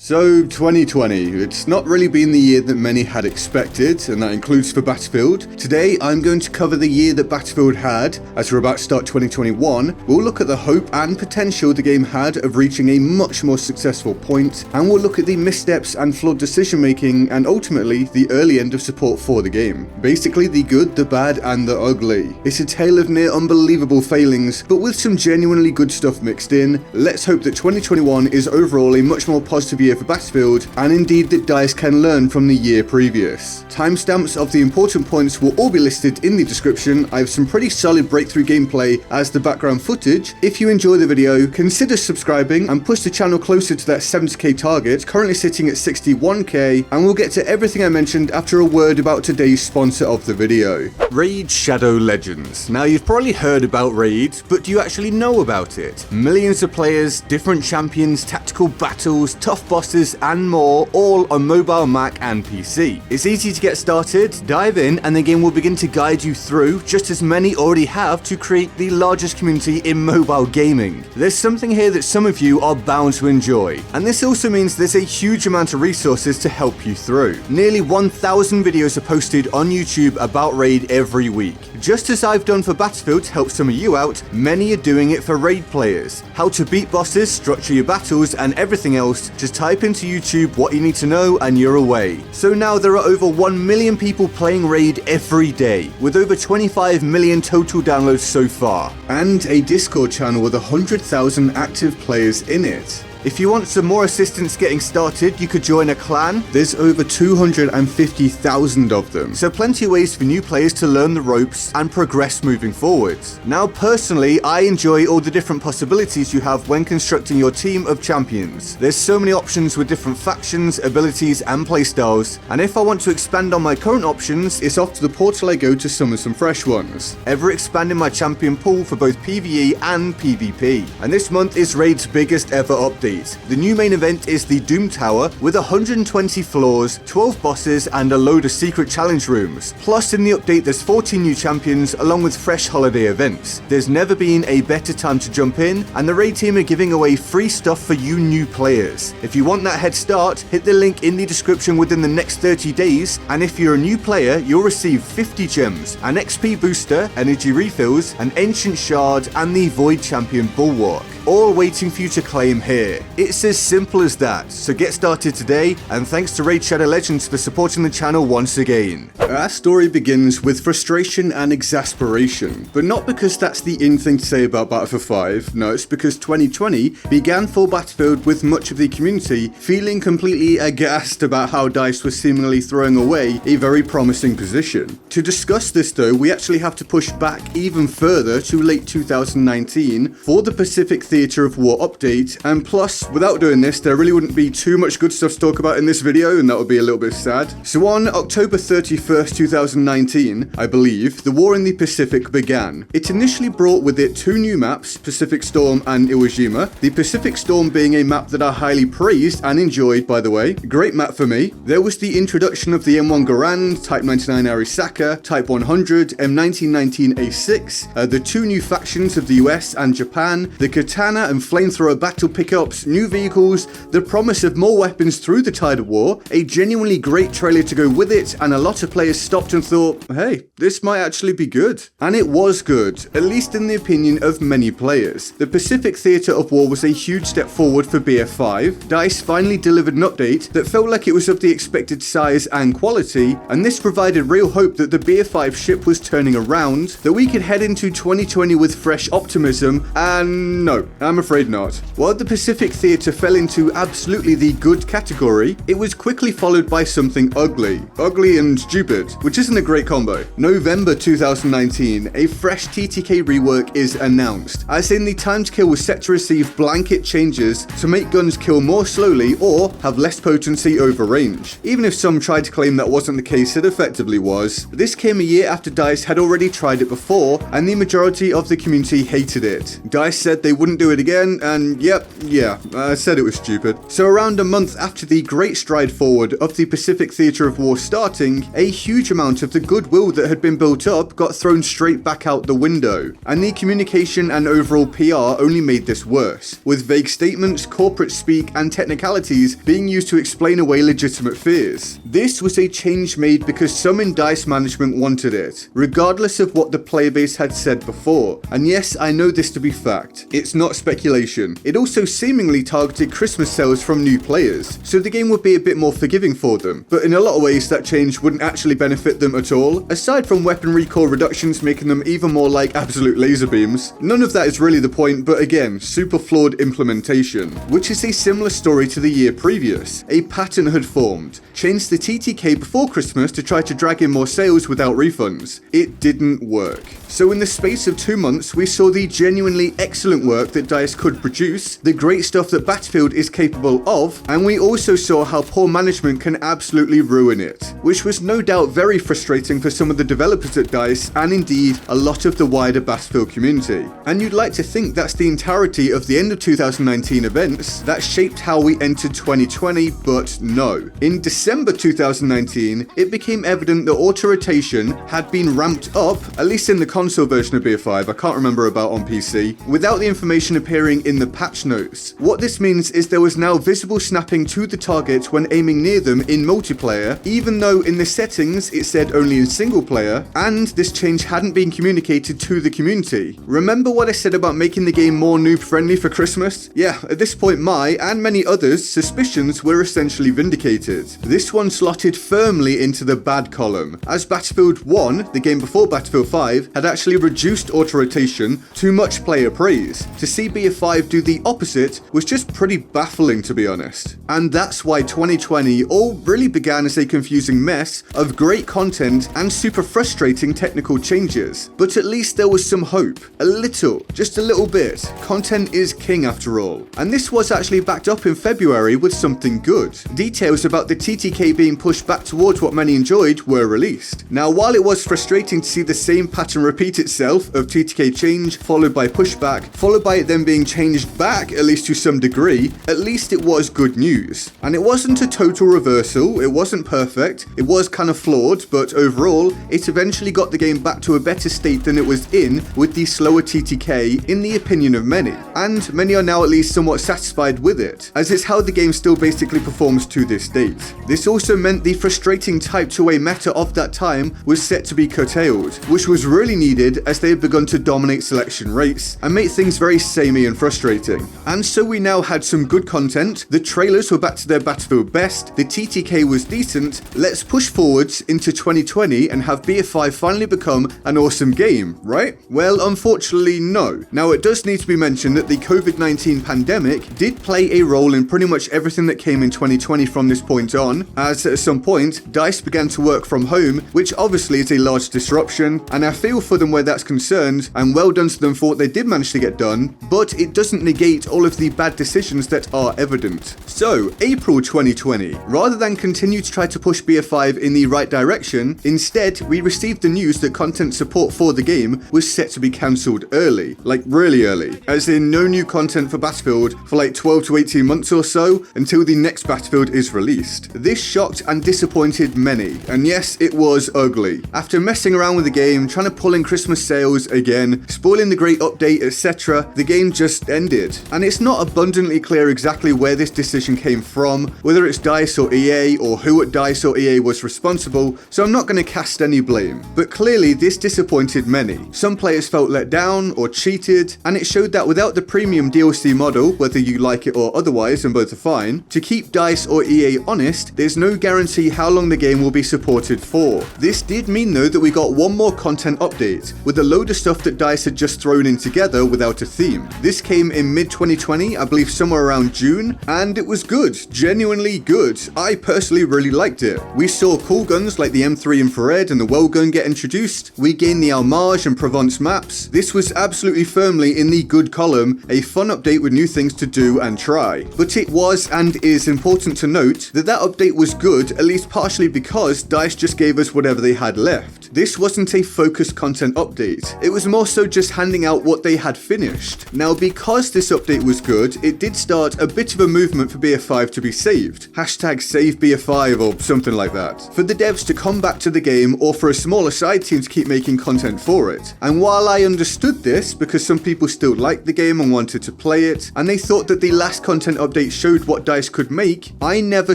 So 2020, it's not really been the year that many had expected, and that includes for Battlefield. Today I'm going to cover the year that Battlefield had. As we're about to start 2021, we'll look at the hope and potential the game had of reaching a much more successful point, and we'll look at the missteps and flawed decision making, and ultimately the early end of support for the game. Basically the good, the bad and the ugly. It's a tale of near unbelievable failings, but with some genuinely good stuff mixed in. Let's hope that 2021 is overall a much more positive year for Battlefield, and indeed that DICE can learn from the year previous. Timestamps of the important points will all be listed in the description. I have some pretty solid breakthrough gameplay as the background footage. If you enjoy the video, consider subscribing and push the channel closer to that 70k target, currently sitting at 61k, and we'll get to everything I mentioned after a word about today's sponsor of the video. Raid Shadow Legends. Now you've probably heard about Raid, but do you actually know about it? Millions of players, different champions, tactical battles, tough bosses and more, all on mobile, Mac and PC. It's easy to get started, dive in, and the game will begin to guide you through, just as many already have, to create the largest community in mobile gaming. There's something here that some of you are bound to enjoy, and this also means there's a huge amount of resources to help you through. Nearly 1,000 videos are posted on YouTube about Raid every week. Just as I've done for Battlefield to help some of you out, many are doing it for Raid players. How to beat bosses, structure your battles, and everything else. Just type into YouTube what you need to know and you're away. So now there are over 1 million people playing Raid every day, with over 25 million total downloads so far, and a Discord channel with 100,000 active players in it. If you want some more assistance getting started, you could join a clan. There's over 250,000 of them, so plenty of ways for new players to learn the ropes and progress moving forwards. Now personally, I enjoy all the different possibilities you have when constructing your team of champions. There's so many options with different factions, abilities and playstyles, and if I want to expand on my current options, it's off to the portal I go to summon some fresh ones, ever expanding my champion pool for both PvE and PvP. And this month is Raid's biggest ever update. The new main event is the Doom Tower with 120 floors, 12 bosses and a load of secret challenge rooms. Plus in the update there's 14 new champions along with fresh holiday events. There's never been a better time to jump in, and the Raid team are giving away free stuff for you new players. If you want that head start, hit the link in the description within the next 30 days, and if you're a new player you'll receive 50 gems, an XP booster, energy refills, an ancient shard and the Void Champion Bulwark. All waiting for you to claim here. It's as simple as that, so get started today, and thanks to Raid Shadow Legends for supporting the channel once again. Our story begins with frustration and exasperation, but not because that's the in thing to say about Battlefield 5, no, it's because 2020 began for Battlefield with much of the community feeling completely aghast about how DICE was seemingly throwing away a very promising position. To discuss this though, we actually have to push back even further to late 2019 for the Pacific Theatre of War update, and plus, without doing this, there really wouldn't be too much good stuff to talk about in this video, and that would be a little bit sad. So on October 31st, 2019, I believe, the war in the Pacific began. It initially brought with it two new maps, Pacific Storm and Iwo Jima, the Pacific Storm being a map that I highly praised and enjoyed, by the way. Great map for me. There was the introduction of the M1 Garand, Type 99 Arisaka, Type 100, M1919 A6, the two new factions of the US and Japan, the Katana and flamethrower battle pickups, new vehicles, the promise of more weapons through the tide of war, a genuinely great trailer to go with it, and a lot of players stopped and thought, hey, this might actually be good. And it was good, at least in the opinion of many players. The Pacific Theatre of War was a huge step forward for BF5. DICE finally delivered an update that felt like it was of the expected size and quality, and this provided real hope that the BF5 ship was turning around, that we could head into 2020 with fresh optimism, and no, I'm afraid not. While the Pacific Theatre fell into absolutely the good category, it was quickly followed by something ugly. Ugly and stupid, which isn't a great combo. November 2019, a fresh TTK rework is announced, as in the time to kill was set to receive blanket changes to make guns kill more slowly or have less potency over range. Even if some tried to claim that wasn't the case, it effectively was. This came a year after DICE had already tried it before, and the majority of the community hated it. DICE said they wouldn't do it again, and yep, yeah, Yeah, I said it was stupid. So around a month after the great stride forward of the Pacific Theatre of War starting, a huge amount of the goodwill that had been built up got thrown straight back out the window, and the communication and overall PR only made this worse, with vague statements, corporate speak, and technicalities being used to explain away legitimate fears. This was a change made because some in DICE management wanted it, regardless of what the player base had said before. And yes, I know this to be fact. It's not speculation. It also seemingly targeted Christmas sales from new players, so the game would be a bit more forgiving for them. But in a lot of ways, that change wouldn't actually benefit them at all. Aside from weapon recoil reductions making them even more like absolute laser beams, none of that is really the point, but again, super flawed implementation, which is a similar story to the year previous. A pattern had formed. Changed the TTK before Christmas to try to drag in more sales without refunds. It didn't work. So in the space of 2 months, we saw the genuinely excellent work that DICE could produce, the great stuff that Battlefield is capable of, and we also saw how poor management can absolutely ruin it, which was no doubt very frustrating for some of the developers at DICE and indeed a lot of the wider Battlefield community. And you'd like to think that's the entirety of the end of 2019 events that shaped how we entered 2020, but no. In December 2019, it became evident that auto-rotation had been ramped up, at least in the console version of BF5, I can't remember about on PC, without the information appearing in the patch notes. What this means is there was now visible snapping to the target when aiming near them in multiplayer, even though in the settings it said only in single player, and this change hadn't been communicated to the community. Remember what I said about making the game more noob friendly for Christmas? Yeah, at this point my, and many others, suspicions were essentially vindicated. This one slotted firmly into the bad column, as Battlefield 1, the game before Battlefield 5, had actually reduced auto-rotation to much player praise. To see BF5 do the opposite was just pretty baffling, to be honest. And that's why 2020 all really began as a confusing mess of great content and super frustrating technical changes. But at least there was some hope. A little, just a little bit. Content is king after all. And this was actually backed up in February with something good. Details about the TTK being pushed back towards what many enjoyed were released. Now, while it was frustrating to see the same pattern repeat itself of TTK change followed by pushback, followed by it then being changed back at least to some degree, at least it was good news. And it wasn't a total reversal, it wasn't perfect, it was kind of flawed, but overall, it eventually got the game back to a better state than it was in with the slower TTK in the opinion of many. And many are now at least somewhat satisfied with it, as it's how the game still basically performs to this date. This also meant the frustrating Type 2A meta of that time was set to be curtailed, which was really needed as they had begun to dominate selection rates and make things very samey and frustrating. And so we now had some good content, the trailers were back to their Battlefield best, the TTK was decent, let's push forwards into 2020 and have BF5 finally become an awesome game, right? Well, unfortunately no. Now it does need to be mentioned that the COVID-19 pandemic did play a role in pretty much everything that came in 2020 from this point on, as at some point DICE began to work from home, which obviously is a large disruption, and I feel for them where that's concerned, and well done to them for what they did manage to get done, but it doesn't negate all of the bad decisions that are evident. So, April 2020, rather than continue to try to push BF5 in the right direction, instead we received the news that content support for the game was set to be cancelled early, like really early, as in no new content for Battlefield for like 12 to 18 months or so until the next Battlefield is released. This shocked and disappointed many, and yes, it was ugly. After messing around with the game, trying to pull in Christmas sales again, spoiling the great update, etc., the game just ended. And it's not abundantly clear exactly where this decision came from, whether it's DICE or EA, or who at DICE or EA was responsible, so I'm not going to cast any blame. But clearly this disappointed many. Some players felt let down or cheated, and it showed that without the premium DLC model, whether you like it or otherwise, and both are fine, to keep DICE or EA honest, there's no guarantee how long the game will be supported for. This did mean though that we got one more content update, with a load of stuff that DICE had just thrown in together without a theme. This came in mid-2020, I believe somewhere around June, and it was good, genuinely good. I personally really liked it. We saw cool guns like the M3 Infrared and the Well gun get introduced, we gained the Almage and Provence maps. This was absolutely firmly in the good column, a fun update with new things to do and try. But it was and is important to note that that update was good, at least partially because DICE just gave us whatever they had left. this wasn't a focused content update. It was more so just handing out what they had finished. Now, because this update was good, it did start a bit of a movement for BF5 to be saved. Hashtag save BF5 or something like that. For the devs to come back to the game, or for a smaller side team to keep making content for it. And while I understood this, because some people still liked the game and wanted to play it, and they thought that the last content update showed what DICE could make, I never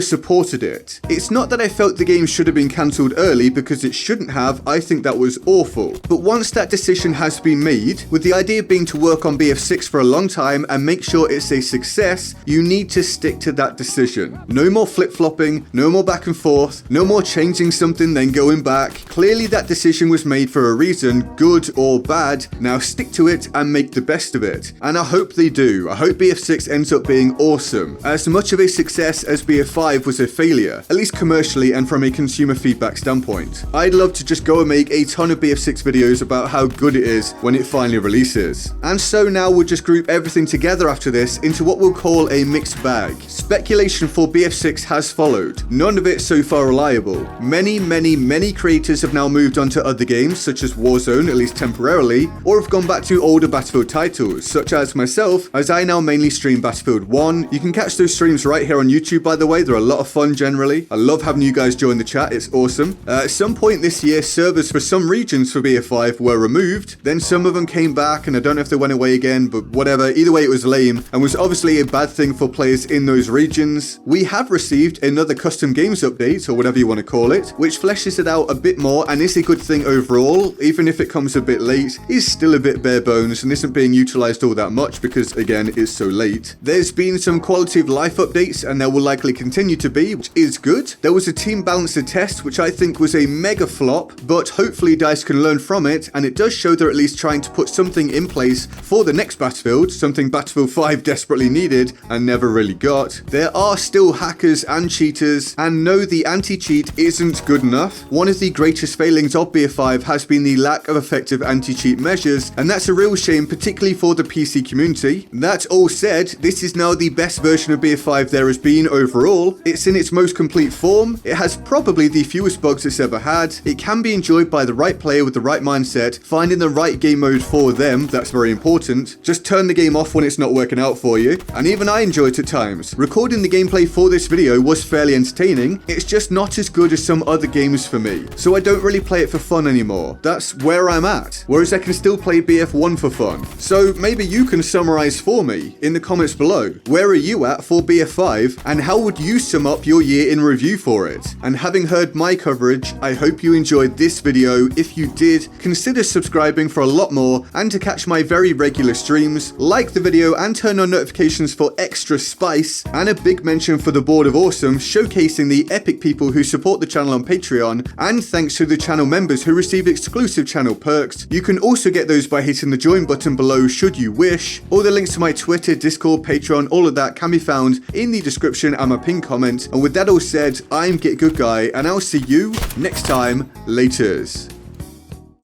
supported it. It's not that I felt the game should have been cancelled early, because it shouldn't have. I think that was awful. But once that decision has been made, with the idea being to work on BF6 for a long time and make sure it's a success, you need to stick to that decision. No more flip-flopping, no more back and forth, no more changing something then going back. Clearly that decision was made for a reason, good or bad. Now stick to it and make the best of it. And I hope they do. I hope BF6 ends up being awesome. As much of a success as BF5 was a failure, at least commercially and from a consumer feedback standpoint. I'd love to just go and make a ton of BF6 videos about how good it is when it finally releases. And so now we'll just group everything together after this into what we'll call a mixed bag. Speculation for BF6 has followed. None of it so far reliable. Many creators have now moved on to other games such as Warzone, at least temporarily, or have gone back to older Battlefield titles, such as myself, as I now mainly stream Battlefield 1. You can catch those streams right here on YouTube, by the way. They're a lot of fun generally. I love having you guys join the chat. It's awesome. At some point this year, servers for some regions for BF5 were removed. Then some of them came back, and I don't know if they went away again, but whatever. Either way, it was lame and was obviously a bad thing for players in those regions. We have received another custom games update, or whatever you want to call it, which fleshes it out a bit more and is a good thing overall, even if it comes a bit late. Is still a bit bare bones and isn't being utilized all that much because, again, it's so late. There's been some quality of life updates, and there will likely continue to be, which is good. There was a team balancer test, which I think was a mega flop, but hopefully DICE can learn from it, and it does show they're at least trying to put something in place for the next Battlefield, something Battlefield 5 desperately needed and never really got. There are still hackers and cheaters, and no, the anti-cheat isn't good enough. One of the greatest failings of BF5 has been the lack of effective anti-cheat measures, and that's a real shame, particularly for the PC community. That all said, this is now the best version of BF5 there has been overall. It's in its most complete form. It has probably the fewest bugs it's ever had. It can be enjoyed by the right player with the right mindset, finding the right game mode for them. That's very important. Just turn the game off when it's not working out for you. And even I enjoy it at times. Recording the gameplay for this video was fairly entertaining. It's just not as good as some other games for me. So I don't really play it for fun anymore. That's where I'm at. Whereas I can still play BF1 for fun. So maybe you can summarize for me in the comments below. Where are you at for BF5, and how would you sum up your year in review for it? And having heard my coverage, I hope you enjoyed this video. If you did, consider subscribing for a lot more, and to catch my very regular streams, like the video and turn on notifications for extra spice, and a big mention for the Board of Awesome, showcasing the epic people who support the channel on Patreon, and thanks to the channel members who receive exclusive channel perks. You can also get those by hitting the join button below should you wish. All the links to my Twitter, Discord, Patreon, all of that can be found in the description and my pinned comment. And with that all said, I'm GetGoodGuy, and I'll see you next time. Laters.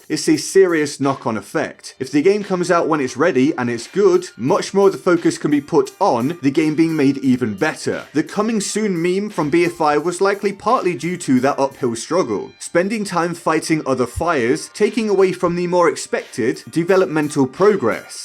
It's a serious knock-on effect. If the game comes out when it's ready and it's good, much more of the focus can be put on the game being made even better. The coming soon meme from BF5 was likely partly due to that uphill struggle, spending time fighting other fires, taking away from the more expected developmental progress.